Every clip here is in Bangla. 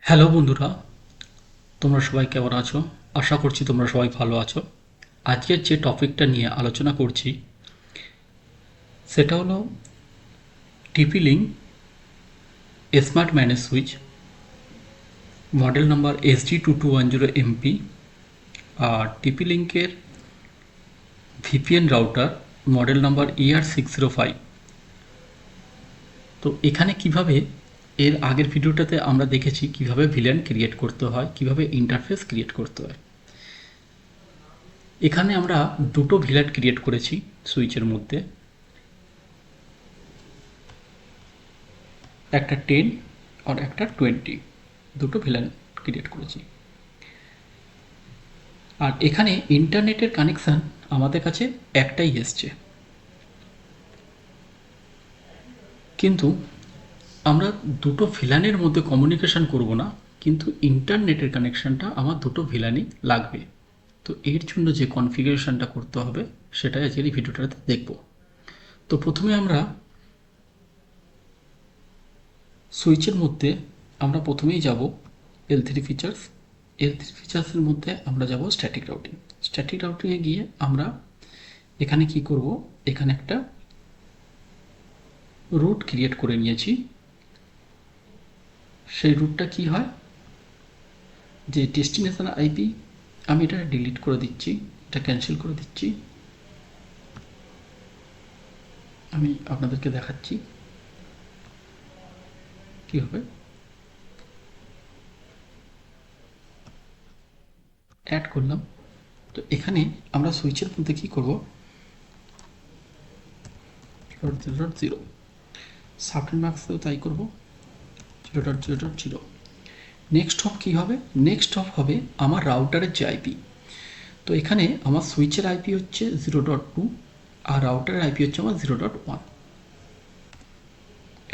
হ্যালো বন্ধুরা, তোমরা সবাই কেমন আছো? আশা করছি তোমরা সবাই ভালো আছো। আজকের যে টপিকটা নিয়ে আলোচনা করছি সেটা হলো টিপি link smart manage switch, model number SG2210MP, আর টিপি লিঙ্কের VPN router model number ER605। তো এখানে কিভাবে এর আগের ভিডিওটাতে আমরা দেখেছি কিভাবে ভিলেন ক্রিয়েট করতে হয়, কিভাবে ইন্টারফেস ক্রিয়েট করতে হয়। এখানে আমরা দুটো ভিলেন ক্রিয়েট করেছি সুইচের মধ্যে, একটা 10 আর একটা 20, দুটো ভিলেন ক্রিয়েট করেছি। আর এখানে ইন্টারনেটের কানেকশান আমাদের কাছে একটাই এসছে, কিন্তু আমরা দুটো ভিলানের মধ্যে কমিউনিকেশন করব না, কিন্তু ইন্টারনেটের কানেকশানটা আমার দুটো ভিলানই লাগবে। তো এর জন্য যে কনফিগারেশনটা করতে হবে সেটাই আজকের এই ভিডিওটাতে দেখব। তো প্রথমে আমরা সুইচের মধ্যে আমরা প্রথমেই যাব L3 ফিচার্স। L3 ফিচার্সের মধ্যে আমরা যাব স্ট্যাটিক রাউটিং। স্ট্যাটিক রাউটিংয়ে গিয়ে আমরা এখানে কি করব, এখানে একটা রুট ক্রিয়েট করে নিয়েছি। সেই রুটটা কি হয়, যে ডেস্টিনেশন আইপি, আমি এটা ডিলিট করে দিচ্ছি, এটা ক্যান্সেল করে দিচ্ছি। আমি আপনাদেরকে দেখাচ্ছি কি হবে। অ্যাড করলাম। তো এখানে আমরা সুইচের মধ্যে কি করব, 0.0.0, সাবনেট মাস্কেও তাই করব, 0.0.0। নেক্সট হপ কী হবে, নেক্সট হপ হবে আমার রাউটারের যে আইপি। তো এখানে আমার সুইচের আইপি হচ্ছে 0.2 আর রাউটারের আইপি হচ্ছে আমার 0.1।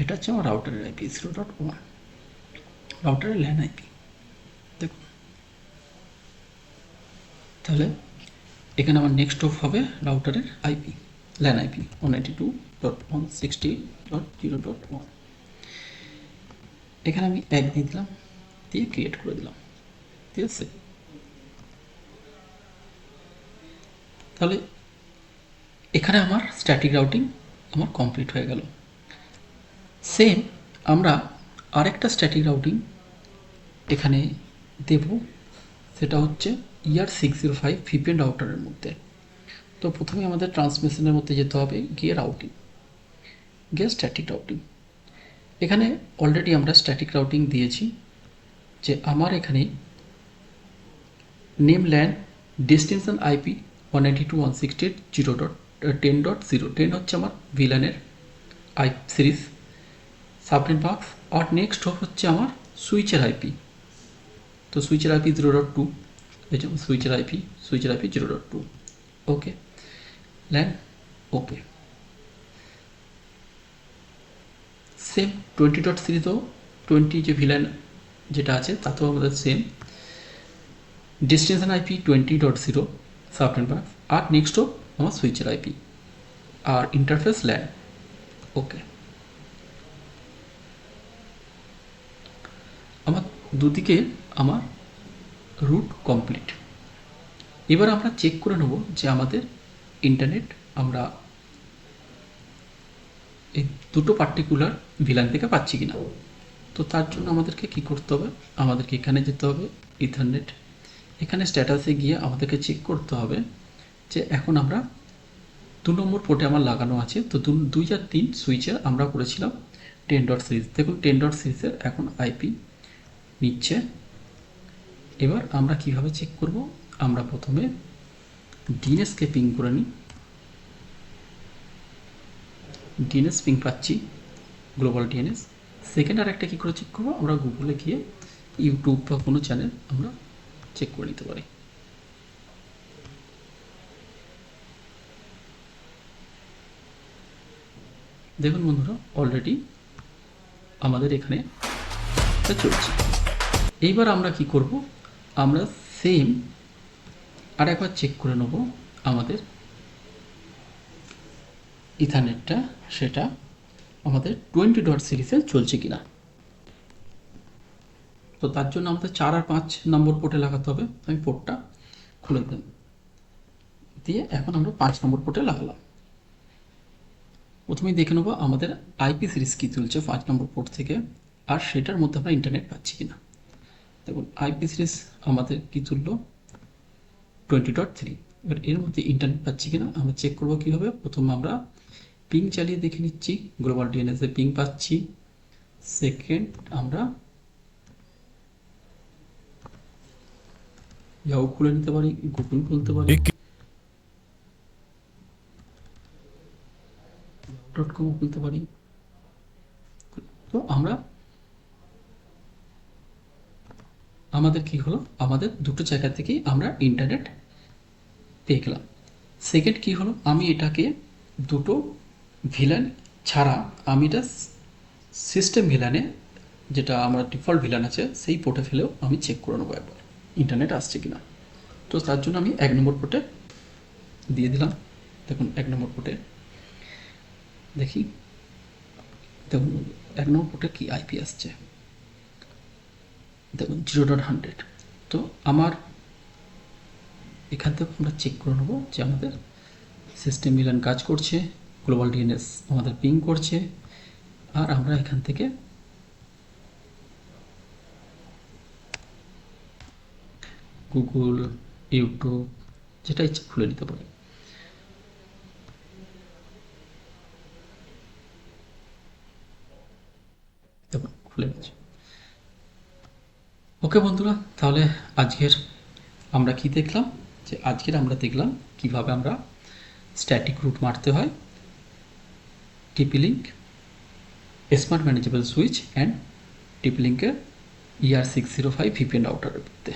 এটা হচ্ছে আমার রাউটারের আইপি 0.1, রাউটারের ল্যান আইপি। দেখুন, তাহলে এখানে আমার নেক্সট হপ হবে রাউটারের আইপি, ল্যান আইপি 192.160.0.1। এখানে আমি এক দিয়ে দিলাম, দিয়ে ক্রিয়েট করে দিলাম, ঠিক আছে। তাহলে এখানে আমার স্ট্যাটিক রাউটিং আমার কমপ্লিট হয়ে গেল। সেম আমরা আরেকটা স্ট্যাটিক রাউটিং এখানে দেব, সেটা হচ্ছে ER605 ভিপিএন রাউটারের মধ্যে। তো প্রথমে আমাদের ট্রান্সমিশনের মধ্যে যেতে হবে, গিয়ে রাউটিং, গিয়ে স্ট্যাটিক রাউটিং। এখানে অলরেডি আমরা স্ট্যাটিক রাউটিং দিয়েছি, যে আমার এখানে নেম ল্যান ডেস্টিনেশন আইপি 192.168.0.10.0, 10 হচ্ছে আমার ভিলানের আই সিরিজ সাবনেট বাক্স। আর নেক্সট হচ্ছে আমার সুইচের আইপি। তো সুইচের আইপি 0.2, এই যে সুইচের আইপি 0.2। ওকে, ল্যান ওকে। সেম 20.3তেও 20 যে ভিলান যেটা আছে তাতেও আমাদের সেম ডেস্টিনেশন আইপি 20.0 সাবনেট বাক্স, আর নেক্সটও আমার সুইচের আইপি, আর ইন্টারফেস ল্যান ওকে। আমার দুদিকে আমার রুট কমপ্লিট। এবার আমরা চেক করে নেব যে আমাদের ইন্টারনেট আমরা এই দুটো পার্টিকুলার ভিলান থেকে পাচ্ছি কিনা। তো তার জন্য আমাদেরকে কি করতে হবে, আমাদেরকে এখানে যেতে হবে ইথারনেট। এখানে স্ট্যাটাসে গিয়ে আমাদেরকে চেক করতে হবে যে এখন আমরা 2 নম্বর পোর্টে আমার লাগানো আছে। তো 2 আর 3 সুইচের আমরা করেছিলাম 10 সিরিজ। দেখুন 10 সিরিজের এখন আইপি নিচ্ছে। এবার আমরা কিভাবে চেক করব, আমরা প্রথমে ডিএনএসকে পিং করে নিই। ডিএনএস পিং পাচ্ছি, গ্লোবাল ডিএনএস। সেকেন্ড আর একটা কী করে চেক করবো, আমরা গুগলে গিয়ে ইউটিউব বা কোনো চ্যানেল আমরা চেক করে নিতে পারি। দেখুন বন্ধুরা, অলরেডি আমাদের এখানে চলছে। এইবার আমরা কি করব, আমরা সেম আর একবার চেক করে নেব আমাদের ইথারনেটটা, সেটা আমাদের 20 সিরিজে চলছে কিনা। তো তার জন্য আমাদের 4 আর 5 নম্বর পোর্টে লাগাতে হবে। আমি পোর্টটা খুলে দিলাম, দিয়ে এখন আমরা 5 নম্বর পোর্টে লাগালাম। প্রথমেই দেখে নেবো আমাদের আইপি সিরিজ কী তুলছে 5 নম্বর পোর্ট থেকে, আর সেটার মধ্যে আমরা ইন্টারনেট পাচ্ছি কিনা। দেখুন আইপি সিরিজ আমাদের কী তুললো 20.3। এবার এর মধ্যে ইন্টারনেট পাচ্ছি কিনা আমরা চেক করবো কীভাবে। প্রথমে আমরা পিং চালিয়ে দেখে নিচ্ছি, গ্লোবাল ডিএনএস এ পিং পাচ্ছি। সেকেন্ড আমরা ইয়াহু খুলে নিতে পারি, গুগল খুলতে পারি, .com খুলতে পারি। তো আমরা আমাদের কি হলো, আমাদের দুটো জায়গা থেকেই আমরা ইন্টারনেট পেয়ে গেলাম। সেকেন্ড কি হলো, আমি এটাকে দুটো ভিলান ছাড়া আমি এটা সিস্টেম ভিলানে, যেটা আমার ডিফল্ট ভিলান আছে সেই পোর্টে ফেলেও আমি চেক করে নেবো একবার ইন্টারনেট আসছে কিনা। তো তার জন্য আমি 1 নম্বর পোর্টে দিয়ে দিলাম। দেখুন 1 নম্বর পোর্টে দেখি, দেখুন 1 নম্বর পোর্টে কি আইপি আসছে, দেখুন 0.100। তো আমার এখান থেকে আমরা চেক করে নেবো যে আমাদের সিস্টেম মিলান কাজ করছে, গ্লোবাল ডিএনএস আমাদের পিং করছে, আর আমরা এখান থেকে গুগল, ইউটিউব যেটা ইচ্ছা খুলে নিতে পারি। দেখুন খুলে গেছে। ওকে বন্ধুরা, তাহলে আজকের আমরা কি দেখলাম, যে আজকের আমরা দেখলাম কিভাবে আমরা স্ট্যাটিক রুট মারতে হয় TP-Link, smart manageable switch and TP-Link এর ER605 VPN রাউটারের মধ্যে।